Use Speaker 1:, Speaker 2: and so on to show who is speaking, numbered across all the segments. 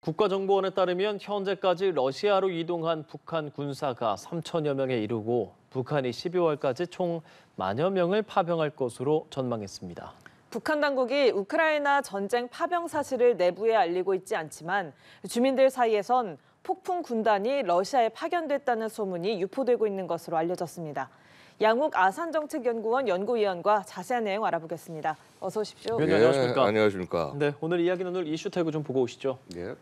Speaker 1: 국가정보원에 따르면 현재까지 러시아로 이동한 북한 군사가 3천여 명에 이르고 북한이 12월까지 총 10,000여 명을 파병할 것으로 전망했습니다.
Speaker 2: 북한 당국이 우크라이나 전쟁 파병 사실을 내부에 알리고 있지 않지만 주민들 사이에선 폭풍 군단이 러시아에 파견됐다는 소문이 유포되고 있는 것으로 알려졌습니다. 양욱 아산정책연구원 연구위원과 자세한 내용 알아보겠습니다. 어서 오십시오.
Speaker 1: 위원님 안녕하십니까?
Speaker 3: 안녕하십니까?
Speaker 1: 네, 오늘 이야기 나눌 이슈 태그 좀 보고 오시죠.
Speaker 3: 예.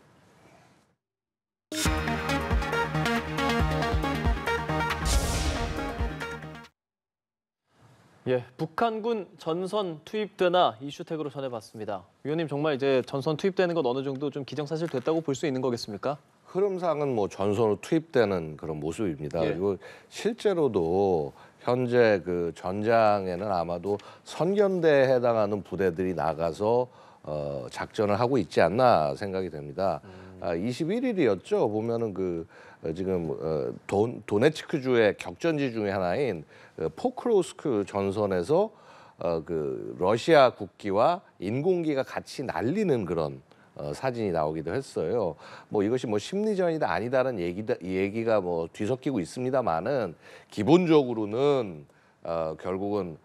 Speaker 1: 예, 북한군 전선 투입되나 이슈 태그로 전해봤습니다. 위원님 정말 이제 전선 투입되는 건 어느 정도 좀 기정사실 됐다고 볼 수 있는 거겠습니까?
Speaker 3: 흐름상은 뭐 전선으로 투입되는 그런 모습입니다.
Speaker 1: 예.
Speaker 3: 그리고 실제로도 현재 그 전장에는 아마도 선견대에 해당하는 부대들이 나가서 작전을 하고 있지 않나 생각이 됩니다. 21일이었죠. 보면은 지금 도네츠크주의 격전지 중에 하나인 포크로스크 전선에서 그 러시아 국기와 인공기가 같이 날리는 그런 사진이 나오기도 했어요. 뭐 이것이 뭐 심리전이다 아니다라는 얘기가 뭐 뒤섞이고 있습니다만은 기본적으로는 결국은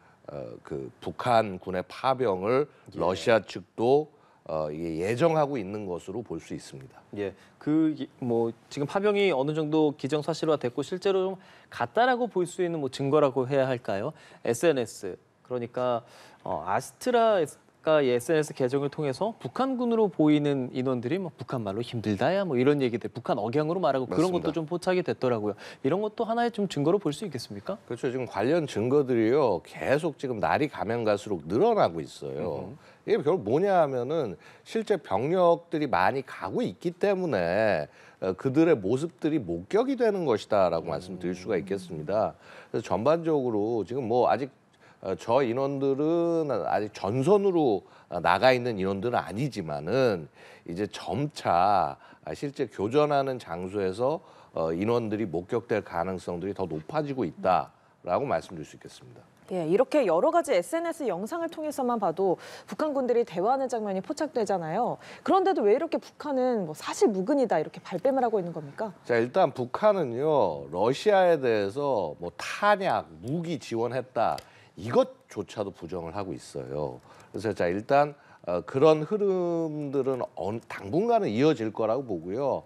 Speaker 3: 그 북한군의 파병을 러시아 측도 예정하고 있는 것으로 볼 수 있습니다.
Speaker 1: 예, 뭐 지금 파병이 어느 정도 기정사실화 됐고 실제로 좀 같다라고 볼 수 있는 뭐 증거라고 해야 할까요? SNS 그러니까 아스트라가 SNS 계정을 통해서 북한군으로 보이는 인원들이 뭐 북한 말로 힘들다야 뭐 이런 얘기들, 북한 억양으로 말하고 그런
Speaker 3: 맞습니다.
Speaker 1: 것도 좀 포착이 됐더라고요. 이런 것도 하나의 좀 증거로 볼 수 있겠습니까?
Speaker 3: 그렇죠. 지금 관련 증거들이요 계속 지금 날이 가면 갈수록 늘어나고 있어요. 이게 결국 뭐냐 하면은 실제 병력들이 많이 가고 있기 때문에 그들의 모습들이 목격이 되는 것이다라고 말씀드릴 수가 있겠습니다. 그래서 전반적으로 지금 뭐 아직 저 인원들은 아직 전선으로 나가 있는 인원들은 아니지만은 이제 점차 실제 교전하는 장소에서 인원들이 목격될 가능성들이 더 높아지고 있다라고 말씀드릴 수 있겠습니다.
Speaker 2: 예, 이렇게 여러 가지 SNS 영상을 통해서만 봐도 북한 군들이 대화하는 장면이 포착되잖아요. 그런데도 왜 이렇게 북한은 뭐 사실 무근이다 이렇게 발뺌을 하고 있는 겁니까?
Speaker 3: 자, 일단 북한은요 러시아에 대해서 뭐 탄약, 무기 지원했다 이것조차도 부정을 하고 있어요. 그래서 자 일단 그런 흐름들은 당분간은 이어질 거라고 보고요.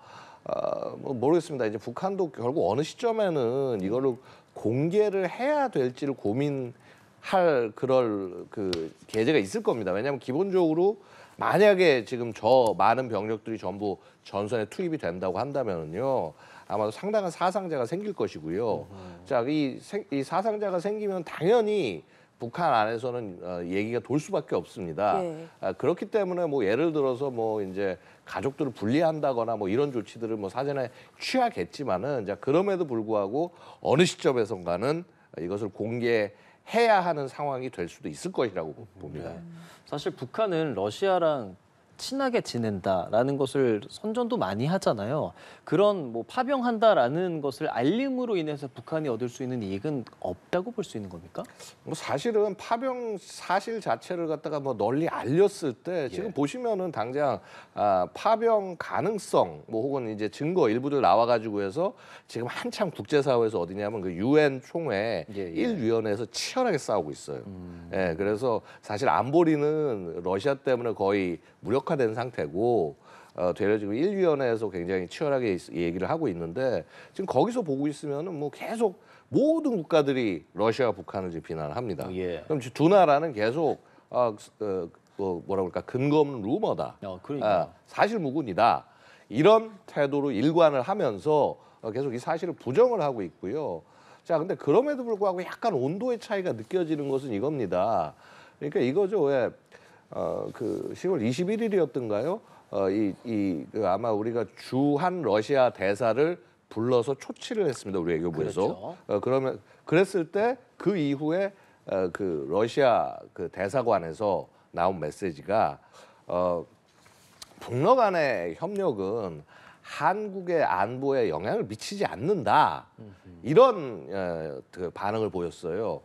Speaker 3: 뭐 모르겠습니다. 이제 북한도 결국 어느 시점에는 이거를 공개를 해야 될지를 고민할 그럴 그 계제가 있을 겁니다. 왜냐하면 기본적으로 만약에 지금 저 많은 병력들이 전부 전선에 투입이 된다고 한다면은요. 아마도 상당한 사상자가 생길 것이고요. 자, 이 사상자가 생기면 당연히 북한 안에서는 얘기가 돌 수밖에 없습니다.
Speaker 2: 예.
Speaker 3: 그렇기 때문에 뭐 예를 들어서 뭐 이제 가족들을 분리한다거나 뭐 이런 조치들을 뭐 사전에 취하겠지만은 자 그럼에도 불구하고 어느 시점에선가는 이것을 공개해야 하는 상황이 될 수도 있을 것이라고 봅니다.
Speaker 1: 사실 북한은 러시아랑 친하게 지낸다라는 것을 선전도 많이 하잖아요. 그런 뭐 파병한다라는 것을 알림으로 인해서 북한이 얻을 수 있는 이익은 없다고 볼 수 있는 겁니까?
Speaker 3: 뭐 사실은 파병 사실 자체를 갖다가 뭐 널리 알렸을 때 지금 보시면은 당장 파병 가능성 뭐 혹은 이제 증거 일부들 나와가지고 해서 지금 한참 국제사회에서 어디냐면 그 유엔 총회 1위원회에서 치열하게 싸우고 있어요. 예, 그래서 사실 안보리는 러시아 때문에 거의 무력화된 상태고 되려 지금 1위원회에서 굉장히 치열하게 얘기를 하고 있는데 지금 거기서 보고 있으면은 뭐 계속 모든 국가들이 러시아와 북한을 지금 비난을 합니다. 그럼 두 나라는 계속 뭐라 그럴까 근거 없는 루머다.
Speaker 1: 그러니까.
Speaker 3: 사실 무근이다. 이런 태도로 일관을 하면서 계속 이 사실을 부정을 하고 있고요. 자, 근데 그럼에도 불구하고 약간 온도의 차이가 느껴지는 것은 이겁니다. 그러니까 이거죠. 왜 그 10월 21일이었던가요? 아마 우리가 주한 러시아 대사를 불러서 초치를 했습니다. 우리 외교부에서.
Speaker 1: 그렇죠.
Speaker 3: 그랬을 때 그 이후에 그 러시아 그 대사관에서 나온 메시지가 북러 간의 협력은 한국의 안보에 영향을 미치지 않는다. 이런 그 반응을 보였어요.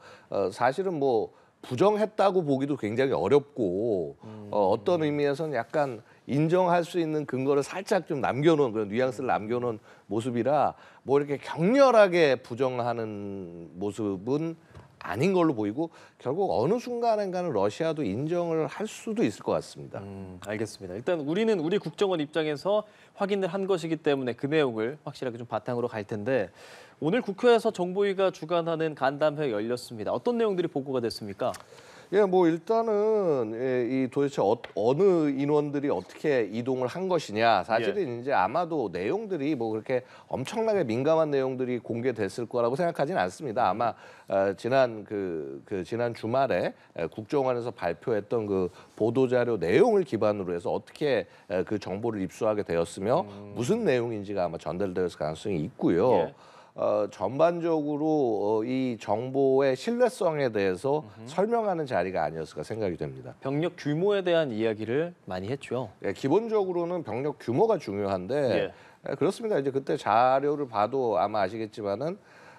Speaker 3: 사실은 뭐 부정했다고 보기도 굉장히 어렵고 어떤 의미에서는 약간 인정할 수 있는 근거를 살짝 좀 남겨놓은 그런 뉘앙스를 남겨놓은 모습이라 뭐 이렇게 격렬하게 부정하는 모습은 아닌 걸로 보이고 결국 어느 순간인가는 러시아도 인정을 할 수도 있을 것 같습니다.
Speaker 1: 알겠습니다. 일단 우리는 우리 국정원 입장에서 확인을 한 것이기 때문에 그 내용을 확실하게 좀 바탕으로 갈 텐데 오늘 국회에서 정보위가 주관하는 간담회 열렸습니다. 어떤 내용들이 보고가 됐습니까?
Speaker 3: 예, 뭐 일단은 이 도대체 어느 인원들이 어떻게 이동을 한 것이냐 사실은 이제 아마도 내용들이 뭐 그렇게 엄청나게 민감한 내용들이 공개됐을 거라고 생각하지는 않습니다. 아마 지난 지난 주말에 국정원에서 발표했던 그 보도 자료 내용을 기반으로 해서 어떻게 그 정보를 입수하게 되었으며 무슨 내용인지가 아마 전달될 가능성이 있고요.
Speaker 1: 예.
Speaker 3: 전반적으로 이 정보의 신뢰성에 대해서 설명하는 자리가 아니었을까 생각이 됩니다.
Speaker 1: 병력 규모에 대한 이야기를 많이 했죠.
Speaker 3: 예, 기본적으로 병력 규모가 중요한데 그렇습니다. 이제 그때 자료를 봐도 아마 아시겠지만은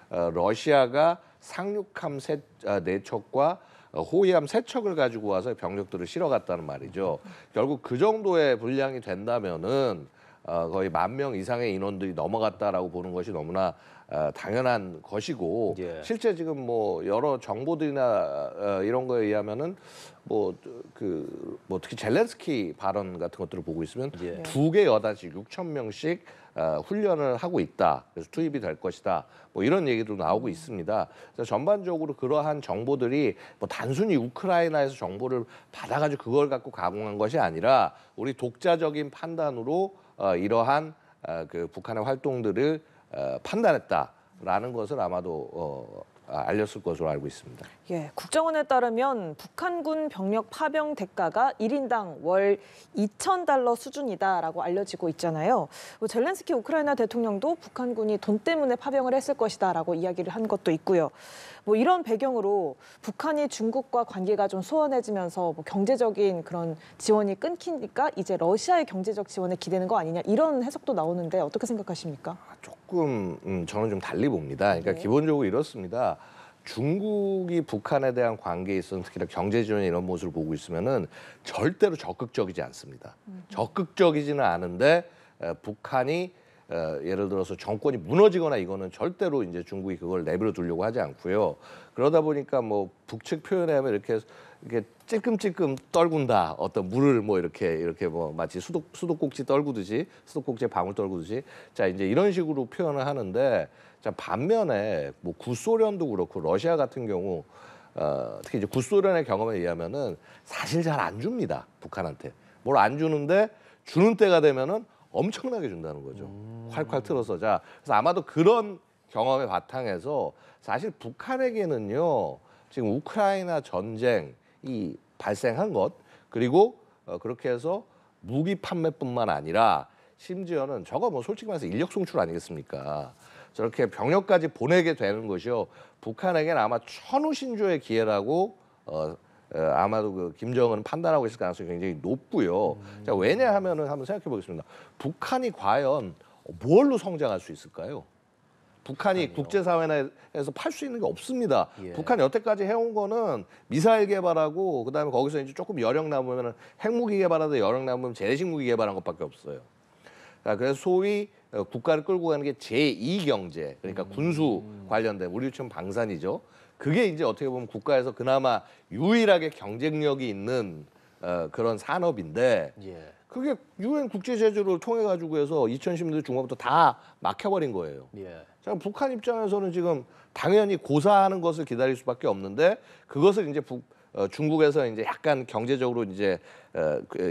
Speaker 3: 러시아가 상륙함 4척과 호위함 3척을 가지고 와서 병력들을 실어갔다는 말이죠. 결국 그 정도의 분량이 된다면은 거의 10,000명 이상의 인원들이 넘어갔다라고 보는 것이 너무나 당연한 것이고 실제 지금 뭐 여러 정보들이나 이런 거에 의하면은 뭐 특히 젤렌스키 발언 같은 것들을 보고 있으면 2개 여단씩 6,000명씩 훈련을 하고 있다. 그래서 투입이 될 것이다. 뭐 이런 얘기도 나오고 있습니다. 그래서 전반적으로 그러한 정보들이 뭐 단순히 우크라이나에서 정보를 받아가지고 그걸 갖고 가공한 것이 아니라 우리 독자적인 판단으로 이러한 그 북한의 활동들을 판단했다라는 것을 아마도 알렸을 것으로 알고 있습니다.
Speaker 2: 예, 국정원에 따르면 북한군 병력 파병 대가가 1인당 월 $2,000 수준이다라고 알려지고 있잖아요. 젤렌스키 우크라이나 대통령도 북한군이 돈 때문에 파병을 했을 것이다라고 이야기를 한 것도 있고요. 뭐 이런 배경으로 북한이 중국과 관계가 좀 소원해지면서 뭐 경제적인 그런 지원이 끊기니까 이제 러시아의 경제적 지원에 기대는 거 아니냐 이런 해석도 나오는데 어떻게 생각하십니까?
Speaker 3: 조금 저는 좀 달리 봅니다. 그러니까 기본적으로 이렇습니다. 중국이 북한에 대한 관계에 있어서 특히나 경제 지원 이런 모습을 보고 있으면은 절대로 적극적이지 않습니다. 적극적이지는 않은데 북한이 예를 들어서 정권이 무너지거나 이거는 절대로 이제 중국이 그걸 내버려 두려고 하지 않고요. 그러다 보니까 뭐 북측 표현에 하면 이렇게 찔끔찔끔 떨군다. 어떤 물을 뭐 이렇게 뭐 마치 수도꼭지 떨구듯이 수도꼭지에 방울 떨구듯이 자 이제 이런 식으로 표현을 하는데 자 반면에 뭐 구소련도 그렇고 러시아 같은 경우 특히 이제 구소련의 경험에 의하면은 사실 잘 안 줍니다. 북한한테 뭘 안 주는데 주는 때가 되면은 엄청나게 준다는 거죠. 콸콸 틀어서 자 그래서 아마도 그런 경험의 바탕에서 사실 북한에게는요 지금 우크라이나 전쟁이 발생한 것 그리고 그렇게 해서 무기 판매뿐만 아니라 심지어는 저거 뭐 솔직히 말해서 인력 송출 아니겠습니까? 저렇게 병력까지 보내게 되는 것이요 북한에게는 아마 천우신조의 기회라고 아마도 그 김정은은 판단하고 있을 가능성이 굉장히 높고요. 자, 왜냐하면은 한번 생각해 보겠습니다. 북한이 과연 뭘로 성장할 수 있을까요? 북한이 국제사회에서 팔 수 있는 게 없습니다. 북한이 여태까지 해온 거는 미사일 개발하고 그다음에 거기서 이제 조금 여력 남으면 핵무기 개발하다 여력 남으면 재래식 무기 개발한 것밖에 없어요. 그래서 소위 국가를 끌고 가는 게 제2 경제, 그러니까 군수 관련된 우리 지금 방산이죠. 그게 이제 어떻게 보면 국가에서 그나마 유일하게 경쟁력이 있는 그런 산업인데 그게 유엔 국제 제재를 통해 가지고 해서 2010년대 중반부터 다 막혀버린 거예요. 자, 북한 입장에서는 지금 당연히 고사하는 것을 기다릴 수밖에 없는데 그것을 이제 중국에서 이제 약간 경제적으로 이제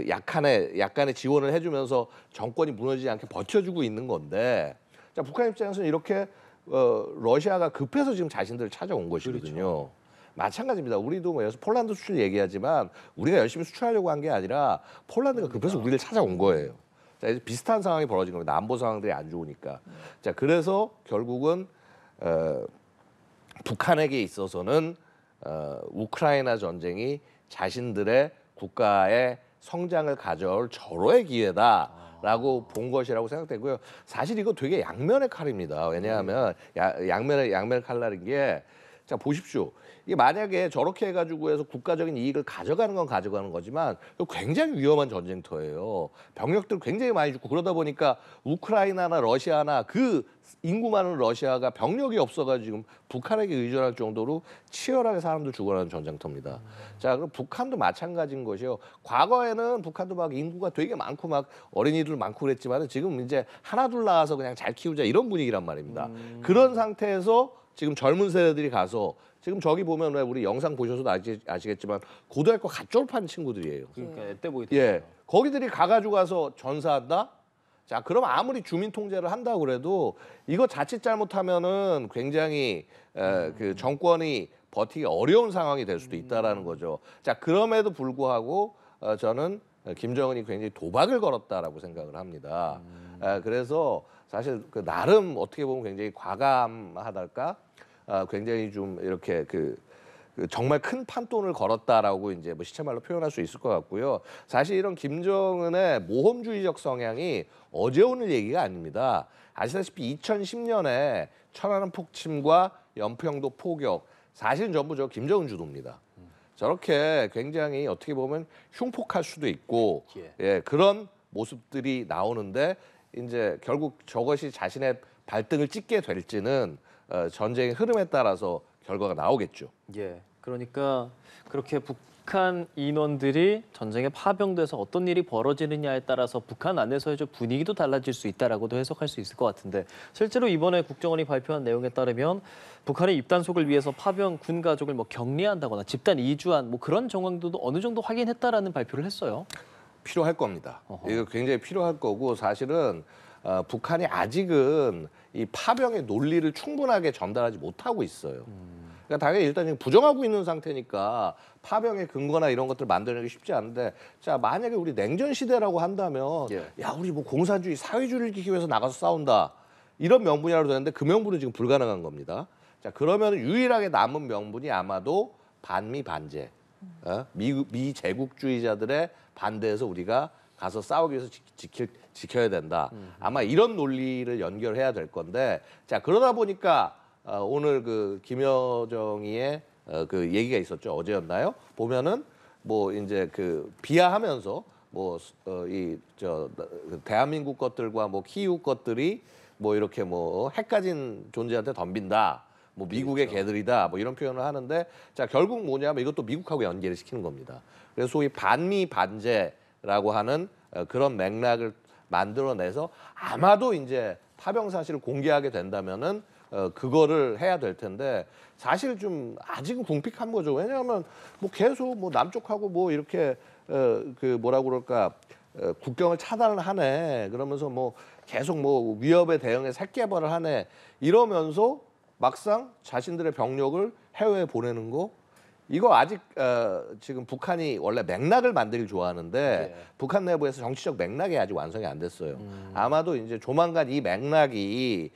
Speaker 3: 약간의 지원을 해주면서 정권이 무너지지 않게 버텨주고 있는 건데 자, 북한 입장에서는 이렇게 러시아가 급해서 지금 자신들을 찾아온 것이거든요. 그렇죠. 마찬가지입니다. 우리도 뭐 폴란드 수출 얘기하지만 우리가 열심히 수출하려고 한 게 아니라 폴란드가 급해서 우리를 찾아온 거예요. 자, 이제 비슷한 상황이 벌어진 겁니다. 안보 상황들이 안 좋으니까. 자, 그래서 결국은 북한에게 있어서는 우크라이나 전쟁이 자신들의 국가의 성장을 가져올 절호의 기회다라고 본 것이라고 생각되고요. 사실 이거 되게 양면의 칼입니다. 왜냐하면 양면의 칼날인 게 자 보십시오. 이게 만약에 저렇게 해가지고 해서 국가적인 이익을 가져가는 건 가져가는 거지만 굉장히 위험한 전쟁터예요. 병력들 굉장히 많이 죽고 그러다 보니까 우크라이나나 러시아나 그 인구 많은 러시아가 병력이 없어가지고 지금 북한에게 의존할 정도로 치열하게 사람들 죽어가는 전쟁터입니다. 자 그럼 북한도 마찬가지인 것이요. 과거에는 북한도 막 인구가 되게 많고 막 어린이들 많고 그랬지만 지금 이제 하나둘 낳아서 그냥 잘 키우자 이런 분위기란 말입니다. 그런 상태에서 지금 젊은 세대들이 가서 지금 저기 보면 왜 우리 영상 보셔서도 아시겠지만 고등학교 갓 졸업한 친구들이에요.
Speaker 1: 그러니까 애때 보이더라고요.
Speaker 3: 예, 거기들이 가가지고 가서 전사한다? 자, 그럼 아무리 주민 통제를 한다고 그래도 이거 자칫 잘못하면은 굉장히 그 정권이 버티기 어려운 상황이 될 수도 있다라는 거죠. 자, 그럼에도 불구하고 저는 김정은이 굉장히 도박을 걸었다라고 생각을 합니다. 그래서 사실 그 나름 어떻게 보면 굉장히 과감하달까? 굉장히 좀 이렇게 그 정말 큰 판돈을 걸었다라고 이제 뭐 시체말로 표현할 수 있을 것 같고요. 사실 이런 김정은의 모험주의적 성향이 어제 오늘 얘기가 아닙니다. 아시다시피 2010년에 천안함 폭침과 연평도 포격 사실은 전부 저 김정은 주도입니다. 저렇게 굉장히 어떻게 보면 흉폭할 수도 있고 예, 그런 모습들이 나오는데 이제 결국 저것이 자신의 발등을 찍게 될지는 전쟁의 흐름에 따라서 결과가 나오겠죠.
Speaker 1: 예. 그러니까 그렇게 북한 인원들이 전쟁에 파병돼서 어떤 일이 벌어지느냐에 따라서 북한 안에서의 좀 분위기도 달라질 수 있다라고도 해석할 수 있을 것 같은데 실제로 이번에 국정원이 발표한 내용에 따르면 북한의 입단속을 위해서 파병 군 가족을 뭐 격리한다거나 집단 이주한 뭐 그런 정황도 어느 정도 확인했다라는 발표를 했어요.
Speaker 3: 필요할 겁니다. 이거 굉장히 필요할 거고 사실은 북한이 아직은 이 파병의 논리를 충분하게 전달하지 못하고 있어요. 그러니까 당연히 일단 지금 부정하고 있는 상태니까 파병의 근거나 이런 것들 만들기 쉽지 않은데 자 만약에 우리 냉전 시대라고 한다면 야 우리 뭐 공산주의 사회주의를 지키기 위해서 나가서 싸운다 이런 명분이라도 되는데 그 명분은 지금 불가능한 겁니다. 자 그러면 유일하게 남은 명분이 아마도 반미 반제 미 제국주의자들의 반대해서 우리가 가서 싸우기 위해서 지켜야 된다. 아마 이런 논리를 연결해야 될 건데 자 그러다 보니까 오늘 그 김여정이의 그 얘기가 있었죠. 어제였나요? 보면은 뭐 이제 그 비하하면서 뭐 이 저 대한민국 것들과 뭐 키이우 것들이 뭐 이렇게 뭐 핵 가진 존재한테 덤빈다. 뭐 미국의 개들이다. 뭐 이런 표현을 하는데 자 결국 뭐냐면 이것도 미국하고 연계를 시키는 겁니다. 그래서 소위 반미 반제라고 하는 그런 맥락을 만들어내서 아마도 이제 파병 사실을 공개하게 된다면은 그거를 해야 될 텐데 사실 좀 아직은 궁핍한 거죠. 왜냐하면 뭐 계속 뭐 남쪽하고 뭐 이렇게 그 뭐라고 그럴까 국경을 차단을 하네. 그러면서 뭐 계속 뭐 위협에 대응해 새끼발을 하네. 이러면서 막상 자신들의 병력을 해외에 보내는 거 이거 아직 지금 북한이 원래 맥락을 만들기 좋아하는데 북한 내부에서 정치적 맥락이 아직 완성이 안 됐어요. 아마도 이제 조만간 이 맥락이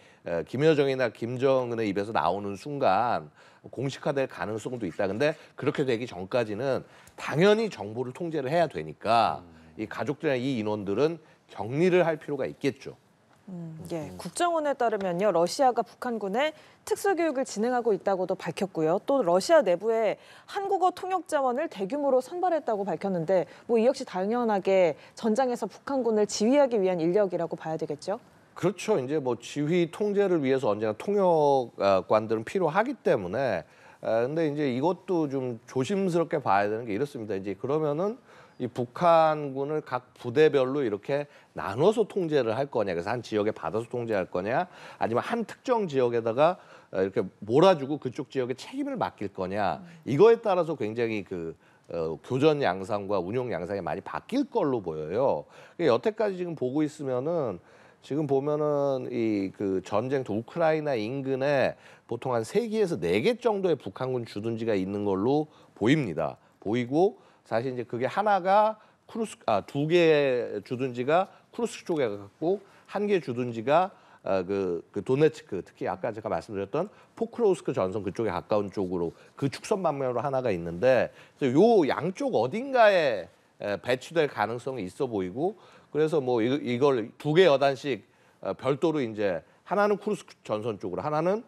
Speaker 3: 김여정이나 김정은의 입에서 나오는 순간 공식화될 가능성도 있다. 근데 그렇게 되기 전까지는 당연히 정보를 통제를 해야 되니까 이 가족들이나 이 인원들은 격리를 할 필요가 있겠죠.
Speaker 2: 예, 국정원에 따르면요, 러시아가 북한군에 특수교육을 진행하고 있다고도 밝혔고요. 또 러시아 내부에 한국어 통역 자원을 대규모로 선발했다고 밝혔는데, 뭐 이 역시 당연하게 전장에서 북한군을 지휘하기 위한 인력이라고 봐야 되겠죠?
Speaker 3: 그렇죠. 이제 뭐 지휘 통제를 위해서 언제나 통역관들은 필요하기 때문에, 근데 이제 이것도 좀 조심스럽게 봐야 되는 게 이렇습니다. 이제 그러면은 이 북한군을 각 부대별로 이렇게 나눠서 통제를 할 거냐, 그래서 한 지역에 받아서 통제할 거냐, 아니면 한 특정 지역에다가 이렇게 몰아주고 그쪽 지역에 책임을 맡길 거냐, 이거에 따라서 굉장히 그 교전 양상과 운용 양상이 많이 바뀔 걸로 보여요. 여태까지 지금 보고 있으면은 지금 보면은 이 그 전쟁터 우크라이나 인근에 보통 한 3개에서 4개 정도의 북한군 주둔지가 있는 걸로 보입니다. 보이고 사실 이제 그게 하나가 두 개의 주둔지가 쿠르스크 쪽에 갖고 한 개 주둔지가 그 도네츠크 특히 아까 제가 말씀드렸던 포크로우스크 전선 그쪽에 가까운 쪽으로 그 축선 방면으로 하나가 있는데 요 양쪽 어딘가에 배치될 가능성이 있어 보이고 그래서 뭐 이걸 2개 여단씩 별도로 이제 하나는 쿠르스크 전선 쪽으로 하나는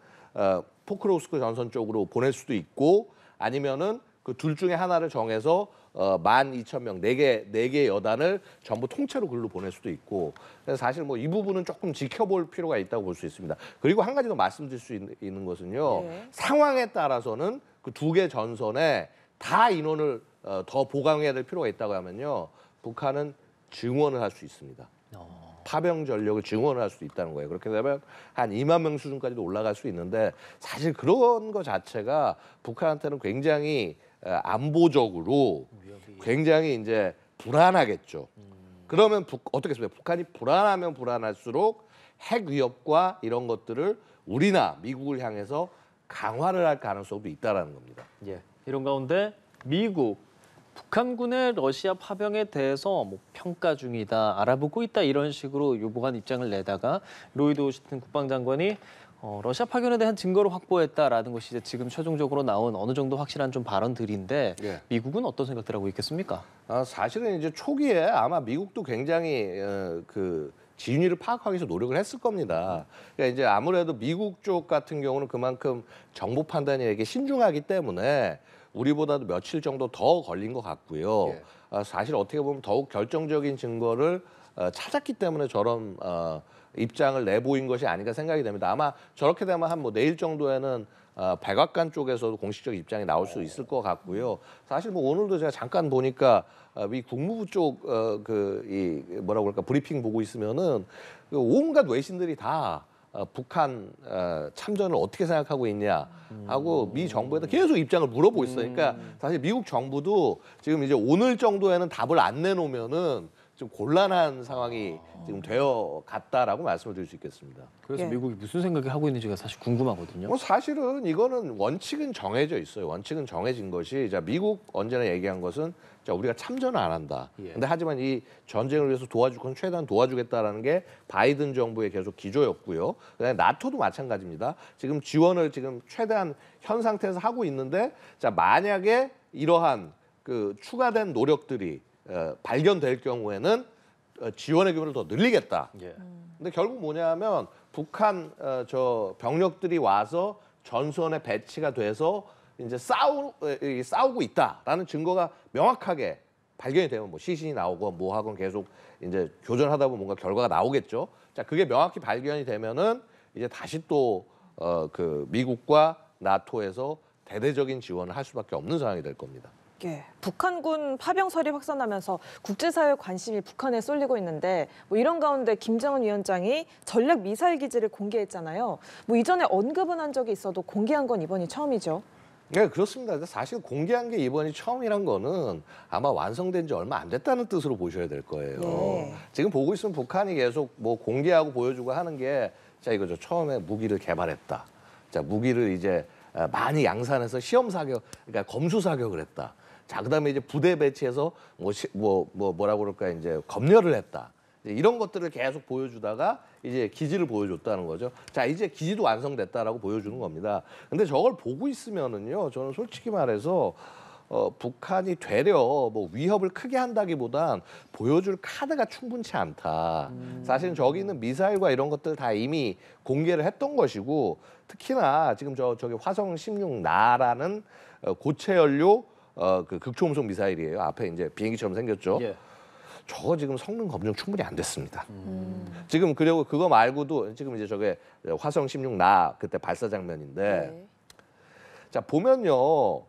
Speaker 3: 포크로스크 전선 쪽으로 보낼 수도 있고 아니면은 그 둘 중에 하나를 정해서 12,000명 네 개 여단을 전부 통째로 글로 보낼 수도 있고 그래서 사실 뭐 이 부분은 조금 지켜볼 필요가 있다고 볼 수 있습니다. 그리고 한 가지 더 말씀드릴 수 있는 것은요.
Speaker 2: 네.
Speaker 3: 상황에 따라서는 그 두 개 전선에 다 인원을 더 보강해야 될 필요가 있다고 하면요. 북한은 증원을 할 수 있습니다. 파병 전력을 증원을 할 수도 있다는 거예요. 그렇게 되면 한 2만 명 수준까지도 올라갈 수 있는데 사실 그런 거 자체가 북한한테는 굉장히 안보적으로 굉장히 이제 불안하겠죠. 그러면 어떻게 했습니까? 북한이 불안하면 불안할수록 핵 위협과 이런 것들을 우리나 미국을 향해서 강화를 할 가능성도 있다라는 겁니다.
Speaker 1: 예. 이런 가운데 미국 북한군의 러시아 파병에 대해서 뭐 평가 중이다, 알아보고 있다 이런 식으로 유보한 입장을 내다가 로이드 오스틴 국방장관이 러시아 파견에 대한 증거를 확보했다라는 것이 이제 지금 최종적으로 나온 어느 정도 확실한 좀 발언들인데
Speaker 3: 예.
Speaker 1: 미국은 어떤 생각들 하고 있겠습니까?
Speaker 3: 사실은 이제 초기에 아마 미국도 굉장히 그 진위를 파악하기 위해서 노력을 했을 겁니다. 그러니까 이제 아무래도 미국 쪽 같은 경우는 그만큼 정보 판단이 되게 신중하기 때문에 우리보다도 며칠 정도 더 걸린 것 같고요.
Speaker 1: 예.
Speaker 3: 사실 어떻게 보면 더욱 결정적인 증거를 찾았기 때문에 저런 입장을 내보인 것이 아닌가 생각이 됩니다. 아마 저렇게 되면 한 뭐 내일 정도에는 백악관 쪽에서도 공식적 입장이 나올 수 있을 것 같고요. 사실 뭐 오늘도 제가 잠깐 보니까 미 국무부 쪽 이 뭐라고 그럴까 브리핑 보고 있으면은 그 온갖 외신들이 다 북한 참전을 어떻게 생각하고 있냐 하고 미 정부에다 계속 입장을 물어보고 있어요. 그러니까 사실 미국 정부도 지금 이제 오늘 정도에는 답을 안 내놓으면은 좀 곤란한 상황이 지금 되어 갔다라고 말씀을 드릴 수 있겠습니다.
Speaker 1: 그래서
Speaker 2: 예.
Speaker 1: 미국이 무슨 생각을 하고 있는지가 사실 궁금하거든요.
Speaker 3: 뭐 사실은 이거는 원칙은 정해져 있어요. 원칙은 정해진 것이 자 미국 언제나 얘기한 것은 자 우리가 참전을 안 한다.
Speaker 1: 예.
Speaker 3: 근데 하지만 이 전쟁을 위해서 도와줄 건 최대한 도와주겠다라는 게 바이든 정부의 계속 기조였고요. 그다음에 나토도 마찬가지입니다. 지금 지원을 지금 최대한 현 상태에서 하고 있는데 자 만약에 이러한 그 추가된 노력들이 발견될 경우에는 지원의 규모를 더 늘리겠다.
Speaker 1: 예.
Speaker 3: 근데 결국 뭐냐면 북한 저 병력들이 와서 전선에 배치가 돼서 이제 싸우고 있다라는 증거가 명확하게 발견이 되면 뭐 시신이 나오고 뭐 하건 계속 이제 교전하다 보면 뭔가 결과가 나오겠죠. 자 그게 명확히 발견이 되면은 이제 다시 또 그 미국과 나토에서 대대적인 지원을 할 수밖에 없는 상황이 될 겁니다.
Speaker 2: 예, 북한군 파병설이 확산하면서 국제사회 관심이 북한에 쏠리고 있는데 뭐 이런 가운데 김정은 위원장이 전략 미사일 기지를 공개했잖아요. 뭐 이전에 언급은 한 적이 있어도 공개한 건 이번이 처음이죠.
Speaker 3: 네, 그렇습니다. 사실 공개한 게 이번이 처음이란 거는 아마 완성된 지 얼마 안 됐다는 뜻으로 보셔야 될 거예요.
Speaker 2: 예.
Speaker 3: 지금 보고 있으면 북한이 계속 뭐 공개하고 보여주고 하는 게 자 이거죠. 처음에 무기를 개발했다. 자 무기를 이제 많이 양산해서 시험 사격, 그러니까 검수 사격을 했다. 자 그다음에 이제 부대 배치해서 뭐라고 그럴까 이제 검열을 했다. 이제 이런 것들을 계속 보여주다가 이제 기지를 보여줬다는 거죠. 자 이제 기지도 완성됐다라고 보여주는 겁니다. 근데 저걸 보고 있으면은요, 저는 솔직히 말해서 북한이 되려 뭐 위협을 크게 한다기보단 보여줄 카드가 충분치 않다. 사실은 저기 있는 미사일과 이런 것들 다 이미 공개를 했던 것이고 특히나 지금 저기 화성 16 나라는 고체 연료 그 극초음속 미사일이에요. 앞에 이제 비행기처럼 생겼죠.
Speaker 1: 예.
Speaker 3: 저거 지금 성능 검증 충분히 안 됐습니다. 지금 그리고 그거 말고도 지금 이제 저게 화성 16 나 그때 발사 장면인데
Speaker 2: 네.
Speaker 3: 자 보면요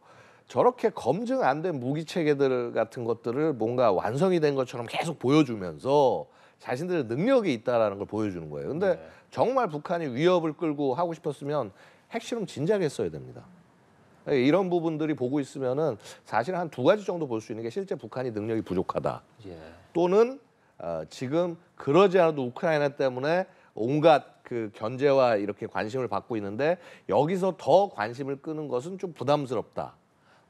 Speaker 3: 저렇게 검증 안 된 무기 체계들 같은 것들을 뭔가 완성이 된 것처럼 계속 보여주면서 자신들의 능력이 있다라는 걸 보여주는 거예요. 근데
Speaker 1: 네.
Speaker 3: 정말 북한이 위협을 끌고 하고 싶었으면 핵실험 진작에 했어야 됩니다. 이런 부분들이 보고 있으면은 사실 한 두 가지 정도 볼 수 있는 게 실제 북한이 능력이 부족하다.
Speaker 1: 예.
Speaker 3: 또는 지금 그러지 않아도 우크라이나 때문에 온갖 그 견제와 이렇게 관심을 받고 있는데 여기서 더 관심을 끄는 것은 좀 부담스럽다.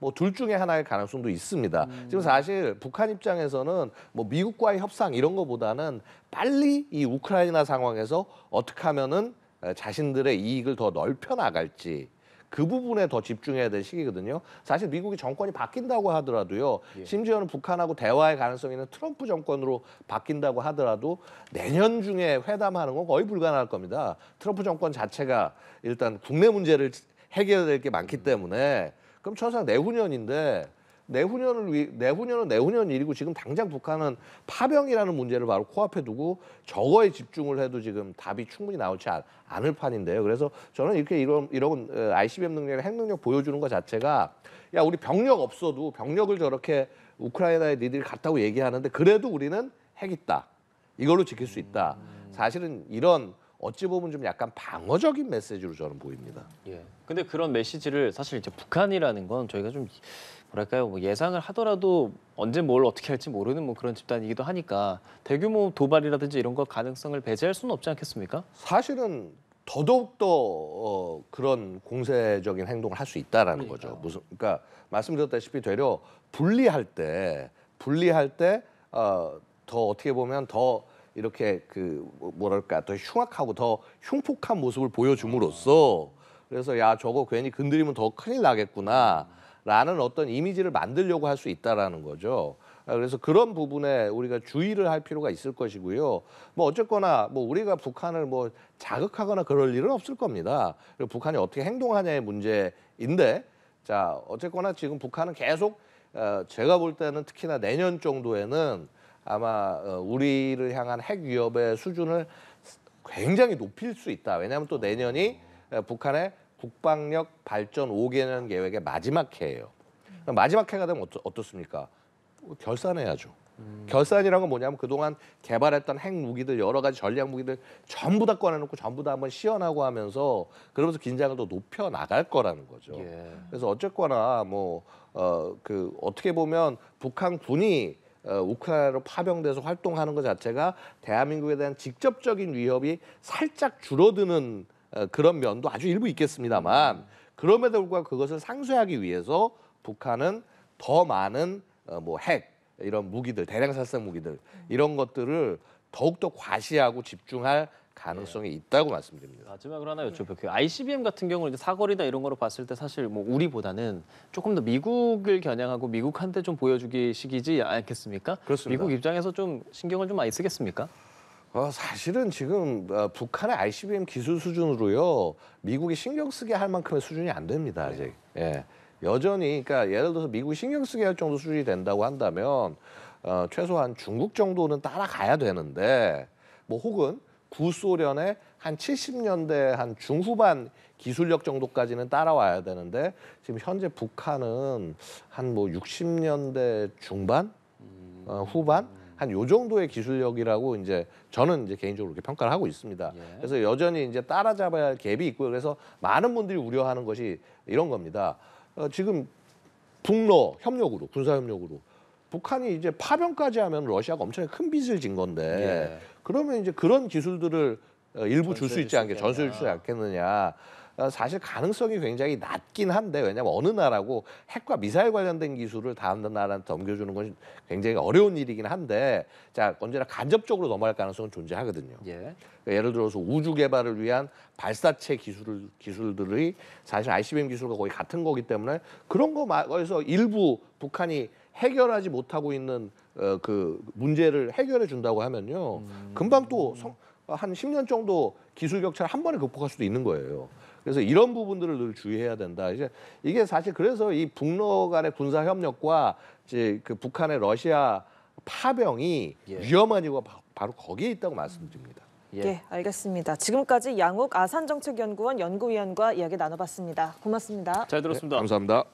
Speaker 3: 뭐 둘 중에 하나의 가능성도 있습니다. 지금 사실 북한 입장에서는 뭐 미국과의 협상 이런 거보다는 빨리 이 우크라이나 상황에서 어떻게 하면은 자신들의 이익을 더 넓혀 나갈지 그 부분에 더 집중해야 될 시기거든요. 사실 미국이 정권이 바뀐다고 하더라도요.
Speaker 1: 예.
Speaker 3: 심지어는 북한하고 대화의 가능성이 있는 트럼프 정권으로 바뀐다고 하더라도 내년 중에 회담하는 건 거의 불가능할 겁니다. 트럼프 정권 자체가 일단 국내 문제를 해결해야 될 게 많기 때문에 그럼 천상 내후년인데 내후년은 내후년 일이고 지금 당장 북한은 파병이라는 문제를 바로 코앞에 두고 저거에 집중을 해도 지금 답이 충분히 나오지 않을 판인데요. 그래서 저는 이렇게 이런 ICBM 능력, 핵 능력 보여주는 것 자체가 야 우리 병력 없어도 병력을 저렇게 우크라이나에 니들이 갔다고 얘기하는데 그래도 우리는 핵 있다. 이걸로 지킬 수 있다. 사실은 이런 어찌 보면 좀 약간 방어적인 메시지로 저는 보입니다.
Speaker 1: 예. 근데 그런 메시지를 사실 이제 북한이라는 건 저희가 좀 뭐랄까요, 뭐 예상을 하더라도 언제 뭘 어떻게 할지 모르는 뭐 그런 집단이기도 하니까 대규모 도발이라든지 이런 거 가능성을 배제할 수는 없지 않겠습니까?
Speaker 3: 사실은 더더욱 더 그런 공세적인 행동을 할 수 있다라는 거죠. 그러니까 말씀드렸다시피 되려 분리할 때 더 어떻게 보면 더 이렇게 그 뭐랄까 더 흉악하고 더 흉폭한 모습을 보여줌으로써 그래서 야 저거 괜히 건드리면 더 큰일 나겠구나라는 어떤 이미지를 만들려고 할 수 있다라는 거죠. 그래서 그런 부분에 우리가 주의를 할 필요가 있을 것이고요. 뭐 어쨌거나 뭐 우리가 북한을 뭐 자극하거나 그럴 일은 없을 겁니다. 그리고 북한이 어떻게 행동하냐의 문제인데 자 어쨌거나 지금 북한은 계속 제가 볼 때는 특히나 내년 정도에는 아마 우리를 향한 핵 위협의 수준을 굉장히 높일 수 있다. 왜냐하면 또 내년이 북한의 국방력 발전 5개년 계획의 마지막 해예요. 마지막 해가 되면 어떻습니까? 결산해야죠. 결산이라는 건 뭐냐면 그동안 개발했던 핵 무기들 여러 가지 전략 무기들 전부 다 꺼내놓고 전부 다 한번 시연하고 하면서 그러면서 긴장을 더 높여 나갈 거라는 거죠.
Speaker 1: 예.
Speaker 3: 그래서 어쨌거나 뭐 그 어떻게 보면 북한 군이 우크라이나로 파병돼서 활동하는 것 자체가 대한민국에 대한 직접적인 위협이 살짝 줄어드는 그런 면도 아주 일부 있겠습니다만 그럼에도 불구하고 그것을 상쇄하기 위해서 북한은 더 많은 뭐 핵 이런 무기들 대량 살상 무기들 이런 것들을 더욱더 과시하고 집중할 가능성이 있다고 말씀드립니다.
Speaker 1: 마지막으로 하나 여쭤볼게요. 그 ICBM 같은 경우는 이제 사거리나 이런 거로 봤을 때 사실 뭐 우리보다는 조금 더 미국을 겨냥하고 미국한테 좀 보여주기 식이지 않겠습니까?
Speaker 3: 그렇습니다.
Speaker 1: 미국 입장에서 좀 신경을 좀 많이 쓰겠습니까?
Speaker 3: 사실은 지금 북한의 ICBM 기술 수준으로요 미국이 신경 쓰게 할 만큼의 수준이 안 됩니다 아직. 예. 여전히 그러니까 예를 들어서 미국이 신경 쓰게 할 정도 수준이 된다고 한다면 최소한 중국 정도는 따라가야 되는데 뭐 혹은 구소련의 한 70년대 한 중후반 기술력 정도까지는 따라와야 되는데 지금 현재 북한은 한 뭐 60년대 중반 후반 한 요 정도의 기술력이라고 이제 저는 이제 개인적으로 그렇게 평가를 하고 있습니다.
Speaker 1: 예.
Speaker 3: 그래서 여전히 이제 따라잡아야 할 갭이 있고요. 그래서 많은 분들이 우려하는 것이 이런 겁니다. 지금 북러 협력으로 군사 협력으로 북한이 이제 파병까지 하면 러시아가 엄청나게 큰 빚을 진 건데
Speaker 1: 예.
Speaker 3: 그러면 이제 그런 기술들을 일부 줄 수
Speaker 1: 전수해
Speaker 3: 있지 않게
Speaker 1: 줄 수
Speaker 3: 전수해 주지 않겠느냐. 사실 가능성이 굉장히 낮긴 한데 왜냐하면 어느 나라고 핵과 미사일 관련된 기술을 다른 나라한테 넘겨주는 건 굉장히 어려운 일이긴 한데 자 언제나 간접적으로 넘어갈 가능성은 존재하거든요.
Speaker 1: 예.
Speaker 3: 그러니까 예를 들어서 우주 개발을 위한 발사체 기술들이 사실 ICBM 기술과 거의 같은 거기 때문에 그런 거에서 일부 북한이 해결하지 못하고 있는 그 문제를 해결해 준다고 하면요. 금방 또 한 10년 정도 기술 격차를 한 번에 극복할 수도 있는 거예요. 그래서 이런 부분들을 늘 주의해야 된다. 이제 이게 사실 그래서 이 북러 간의 군사 협력과 이제 그 북한의 러시아 파병이
Speaker 1: 예.
Speaker 3: 위험한 이유가 바로 거기에 있다고 말씀드립니다.
Speaker 1: 예.
Speaker 2: 예, 알겠습니다. 지금까지 양욱 아산정책연구원 연구위원과 이야기 나눠봤습니다. 고맙습니다.
Speaker 1: 잘 들었습니다.
Speaker 3: 감사합니다.